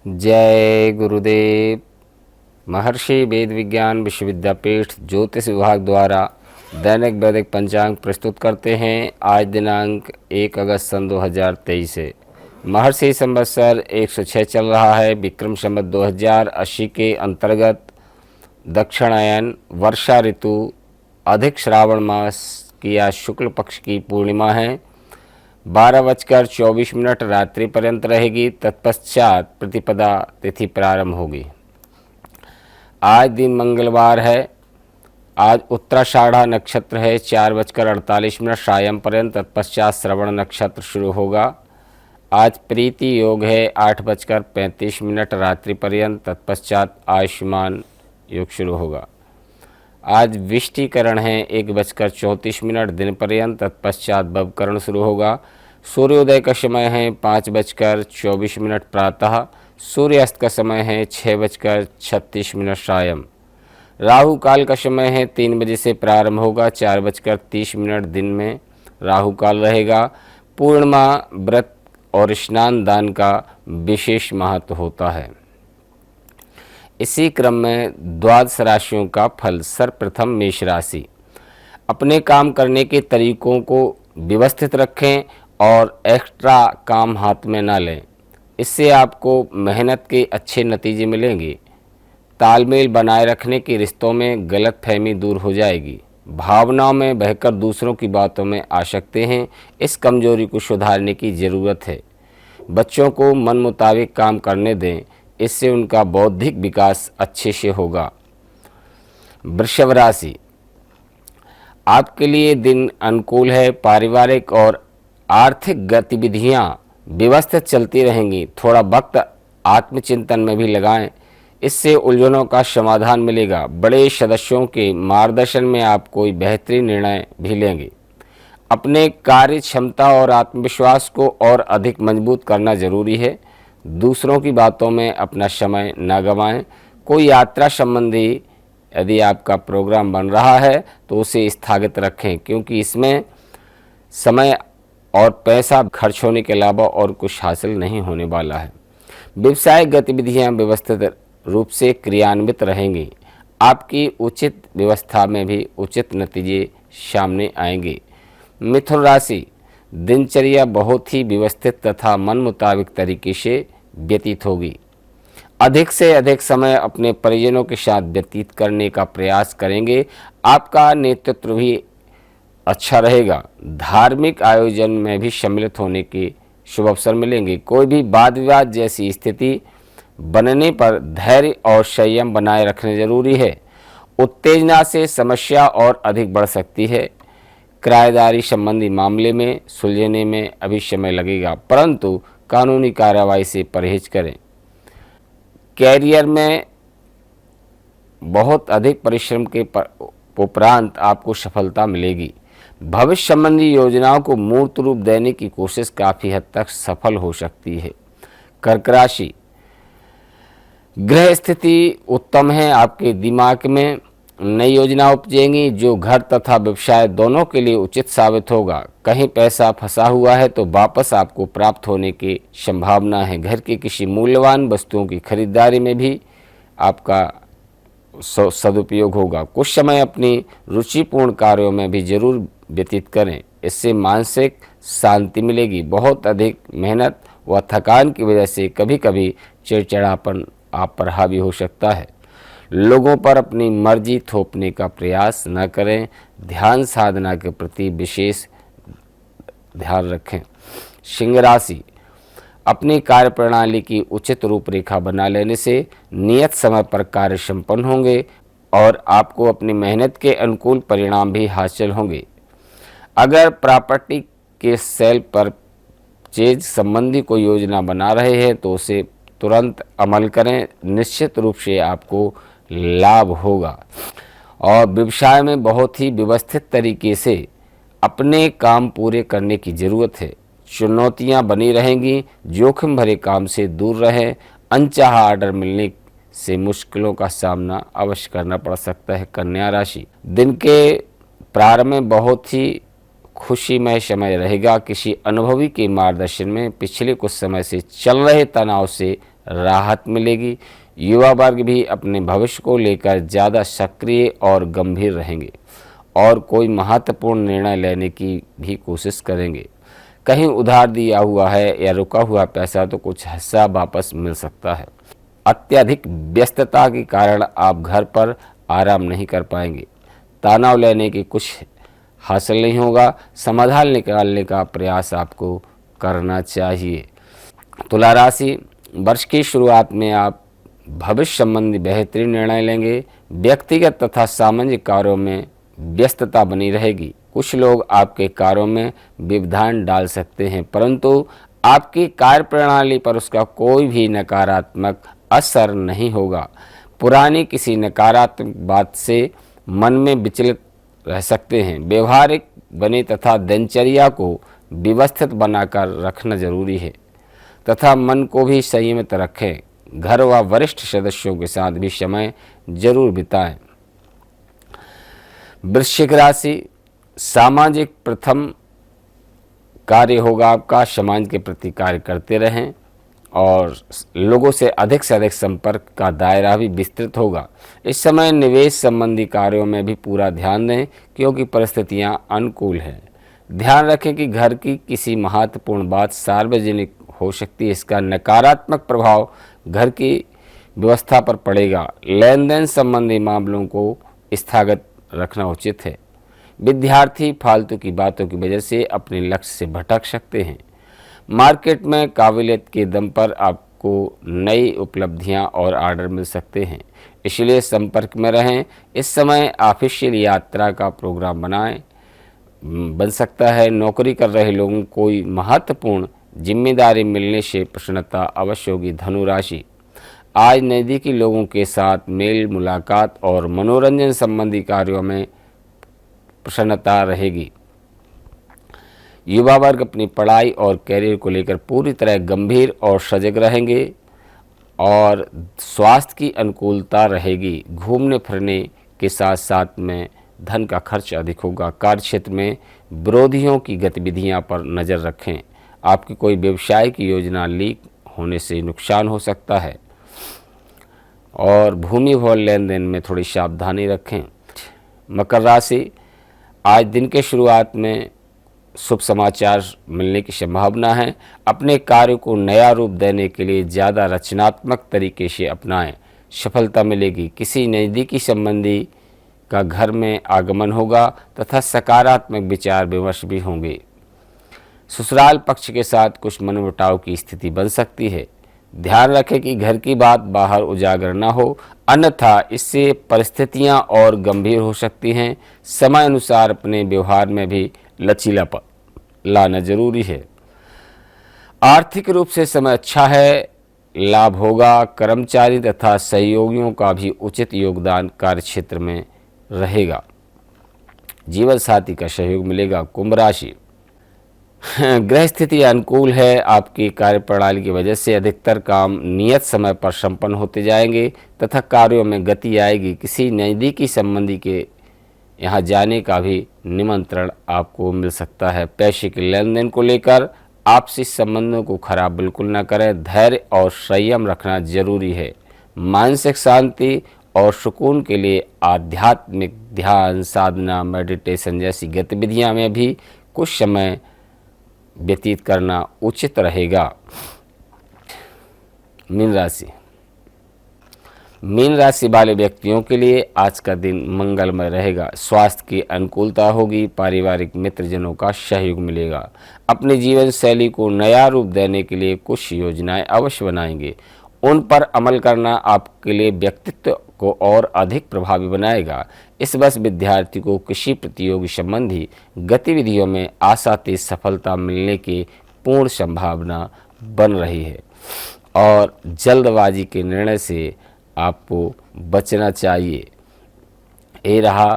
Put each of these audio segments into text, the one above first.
जय गुरुदेव। महर्षि वेद विज्ञान विश्वविद्यापीठ ज्योतिष विभाग द्वारा दैनिक वैदिक पंचांग प्रस्तुत करते हैं। आज दिनांक 1 अगस्त सन 2023 है। महर्षि संवत्सर 106 चल रहा है। विक्रम संवत 2080 के अंतर्गत दक्षिणायन वर्षा ऋतु अधिक श्रावण मास की आज शुक्ल पक्ष की पूर्णिमा है। 12:24 रात्रि पर्यंत रहेगी। तत्पश्चात प्रतिपदा तिथि प्रारंभ होगी। आज दिन मंगलवार है। आज उत्तराषाढ़ा नक्षत्र है 4:48 सायं पर्यंत। तत्पश्चात श्रवण नक्षत्र शुरू होगा। आज प्रीति योग है 8:35 रात्रि पर्यंत। तत्पश्चात आयुष्मान योग शुरू होगा। आज विष्टिकरण है 1:34 दिन पर्यंत। तत्पश्चात भवकरण शुरू होगा। सूर्योदय का समय है 5:24 प्रातः। सूर्यास्त का समय है 6:36 सायं। राहु काल का समय है 3 बजे से प्रारंभ होगा। 4:30 दिन में राहु काल रहेगा। पूर्णिमा व्रत और स्नान दान का विशेष महत्व होता है। इसी क्रम में द्वादश राशियों का फल। सर्वप्रथम मेष राशि। अपने काम करने के तरीकों को व्यवस्थित रखें और एक्स्ट्रा काम हाथ में ना लें। इससे आपको मेहनत के अच्छे नतीजे मिलेंगे। तालमेल बनाए रखने के रिश्तों में गलतफहमी दूर हो जाएगी। भावनाओं में बहकर दूसरों की बातों में आ सकते हैं। इस कमजोरी को सुधारने की ज़रूरत है। बच्चों को मन मुताबिक काम करने दें। इससे उनका बौद्धिक विकास अच्छे से होगा। वृषभ राशि। आपके लिए दिन अनुकूल है। पारिवारिक और आर्थिक गतिविधियां व्यवस्थित चलती रहेंगी। थोड़ा वक्त आत्मचिंतन में भी लगाएं। इससे उलझनों का समाधान मिलेगा। बड़े सदस्यों के मार्गदर्शन में आप कोई बेहतरीन निर्णय भी लेंगे। अपने कार्य क्षमता और आत्मविश्वास को और अधिक मजबूत करना जरूरी है। दूसरों की बातों में अपना समय न गंवाएं। कोई यात्रा संबंधी यदि आपका प्रोग्राम बन रहा है तो उसे स्थगित रखें, क्योंकि इसमें समय और पैसा खर्च होने के अलावा और कुछ हासिल नहीं होने वाला है। व्यवसायिक गतिविधियां व्यवस्थित रूप से क्रियान्वित रहेंगी। आपकी उचित व्यवस्था में भी उचित नतीजे सामने आएंगे। मिथुन राशि। दिनचर्या बहुत ही व्यवस्थित तथा मन मुताबिक तरीके से व्यतीत होगी। अधिक से अधिक समय अपने परिजनों के साथ व्यतीत करने का प्रयास करेंगे। आपका नेतृत्व भी अच्छा रहेगा। धार्मिक आयोजन में भी सम्मिलित होने के शुभ अवसर मिलेंगे। कोई भी वाद विवाद जैसी स्थिति बनने पर धैर्य और संयम बनाए रखना जरूरी है। उत्तेजना से समस्या और अधिक बढ़ सकती है। किराएदारी संबंधी मामले में सुलझने में अभी समय लगेगा, परंतु कानूनी कार्रवाई से परहेज करें। कैरियर में बहुत अधिक परिश्रम के उपरांत आपको सफलता मिलेगी। भविष्य संबंधी योजनाओं को मूर्त रूप देने की कोशिश काफ़ी हद तक सफल हो सकती है। कर्क राशि। ग्रह स्थिति उत्तम है। आपके दिमाग में नई योजना उपजेंगी जो घर तथा व्यवसाय दोनों के लिए उचित साबित होगा। कहीं पैसा फंसा हुआ है तो वापस आपको प्राप्त होने की संभावना है। घर की किसी मूल्यवान वस्तुओं की खरीदारी में भी आपका सदुपयोग होगा। कुछ समय अपनी रुचिपूर्ण कार्यों में भी जरूर व्यतीत करें। इससे मानसिक शांति मिलेगी। बहुत अधिक मेहनत व थकान की वजह से कभी कभी चिड़चिड़ापन आप पर हावी हो सकता है। लोगों पर अपनी मर्जी थोपने का प्रयास न करें। ध्यान साधना के प्रति विशेष ध्यान रखें। सिंह राशि। अपनी कार्य प्रणाली की उचित रूपरेखा बना लेने से नियत समय पर कार्य संपन्न होंगे और आपको अपनी मेहनत के अनुकूल परिणाम भी हासिल होंगे। अगर प्रॉपर्टी के सेल परचेज संबंधी कोई योजना बना रहे हैं तो उसे तुरंत अमल करें। निश्चित रूप से आपको लाभ होगा। और व्यवसाय में बहुत ही व्यवस्थित तरीके से अपने काम पूरे करने की ज़रूरत है। चुनौतियां बनी रहेंगी। जोखिम भरे काम से दूर रहें। अनचाहा ऑर्डर मिलने से मुश्किलों का सामना अवश्य करना पड़ सकता है। कन्या राशि। दिन के प्रारंभ में बहुत ही खुशीमय समय रहेगा। किसी अनुभवी के मार्गदर्शन में पिछले कुछ समय से चल रहे तनाव से राहत मिलेगी। युवा वर्ग भी अपने भविष्य को लेकर ज़्यादा सक्रिय और गंभीर रहेंगे और कोई महत्वपूर्ण निर्णय लेने की भी कोशिश करेंगे। कहीं उधार दिया हुआ है या रुका हुआ पैसा तो कुछ हिस्सा वापस मिल सकता है। अत्यधिक व्यस्तता के कारण आप घर पर आराम नहीं कर पाएंगे। तनाव लेने की कुछ हासिल नहीं होगा। समाधान निकालने का प्रयास आपको करना चाहिए। तुला राशि, वर्ष की शुरुआत में आप भविष्य संबंधी बेहतरीन निर्णय लेंगे। व्यक्तिगत तथा सामाजिक कार्यों में व्यस्तता बनी रहेगी। कुछ लोग आपके कार्यों में व्यवधान डाल सकते हैं, परंतु आपकी कार्यप्रणाली पर उसका कोई भी नकारात्मक असर नहीं होगा। पुरानी किसी नकारात्मक बात से मन में विचलित रह सकते हैं। व्यवहारिक बने तथा दिनचर्या को व्यवस्थित बनाकर रखना जरूरी है तथा मन को भी संयमित रखें। घर व वरिष्ठ सदस्यों के साथ भी समय जरूर बिताएं। वृश्चिक राशि, सामाजिक प्रथम कार्य होगा आपका। समाज के प्रति कार्य करते रहें और लोगों से अधिक संपर्क का दायरा भी विस्तृत होगा। इस समय निवेश संबंधी कार्यों में भी पूरा ध्यान दें क्योंकि परिस्थितियां अनुकूल हैं। ध्यान रखें कि घर की किसी महत्वपूर्ण बात सार्वजनिक हो सकती है। इसका नकारात्मक प्रभाव घर की व्यवस्था पर पड़ेगा। लेन देन संबंधी मामलों को स्थगित रखना उचित है। विद्यार्थी फालतू की बातों की वजह से अपने लक्ष्य से भटक सकते हैं। मार्केट में काबिलियत के दम पर आपको नई उपलब्धियां और ऑर्डर मिल सकते हैं, इसलिए संपर्क में रहें। इस समय ऑफिशियल यात्रा का प्रोग्राम बन सकता है। नौकरी कर रहे लोगों को कोई महत्वपूर्ण जिम्मेदारी मिलने से प्रसन्नता अवश्य होगी। धनु राशि, आज नज़दीकी लोगों के साथ मेल मुलाकात और मनोरंजन संबंधी कार्यों में प्रसन्नता रहेगी। युवा वर्ग अपनी पढ़ाई और कैरियर को लेकर पूरी तरह गंभीर और सजग रहेंगे और स्वास्थ्य की अनुकूलता रहेगी। घूमने फिरने के साथ साथ में धन का खर्च अधिक होगा। कार्यक्षेत्र में विरोधियों की गतिविधियां पर नज़र रखें। आपकी कोई व्यवसाय की योजना लीक होने से नुकसान हो सकता है और भूमि भवन लेन देन में थोड़ी सावधानी रखें। मकर राशि, आज दिन के शुरुआत में शुभ समाचार मिलने की संभावना है। अपने कार्य को नया रूप देने के लिए ज़्यादा रचनात्मक तरीके से अपनाएं, सफलता मिलेगी। किसी नज़दीकी संबंधी का घर में आगमन होगा तथा सकारात्मक विचार विमर्श भी होंगे। ससुराल पक्ष के साथ कुछ मनमुटाव की स्थिति बन सकती है। ध्यान रखें कि घर की बात बाहर उजागर न हो, अन्यथा इससे परिस्थितियां और गंभीर हो सकती हैं। समय अनुसार अपने व्यवहार में भी लचीलापन लाना जरूरी है। आर्थिक रूप से समय अच्छा है, लाभ होगा। कर्मचारी तथा सहयोगियों का भी उचित योगदान कार्यक्षेत्र में रहेगा। जीवन साथी का सहयोग मिलेगा। कुंभ राशि, ग्रह स्थिति अनुकूल है। आपकी कार्यप्रणाली की वजह से अधिकतर काम नियत समय पर संपन्न होते जाएंगे तथा कार्यों में गति आएगी। किसी नज़दीकी संबंधी के यहाँ जाने का भी निमंत्रण आपको मिल सकता है। पैसे के लेन देन को लेकर आपसी संबंधों को खराब बिल्कुल न करें। धैर्य और संयम रखना जरूरी है। मानसिक शांति और सुकून के लिए आध्यात्मिक ध्यान, साधना, मेडिटेशन जैसी गतिविधियां में भी कुछ समय व्यतीत करना उचित रहेगा। मीन राशि, मीन राशि वाले व्यक्तियों के लिए आज का दिन मंगलमय रहेगा। स्वास्थ्य की अनुकूलता होगी। पारिवारिक मित्रजनों का सहयोग मिलेगा। अपने जीवन शैली को नया रूप देने के लिए कुछ योजनाएं अवश्य बनाएंगे। उन पर अमल करना आपके लिए व्यक्तित्व को और अधिक प्रभावी बनाएगा। इस वर्ष विद्यार्थी को कृषि प्रतियोगी संबंधी गतिविधियों में आशातीत सफलता मिलने की पूर्ण संभावना बन रही है और जल्दबाजी के निर्णय से आपको बचना चाहिए। ये रहा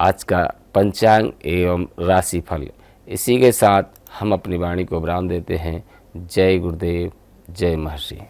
आज का पंचांग एवं राशिफल। इसी के साथ हम अपनी वाणी को विराम देते हैं। जय गुरुदेव, जय महर्षि।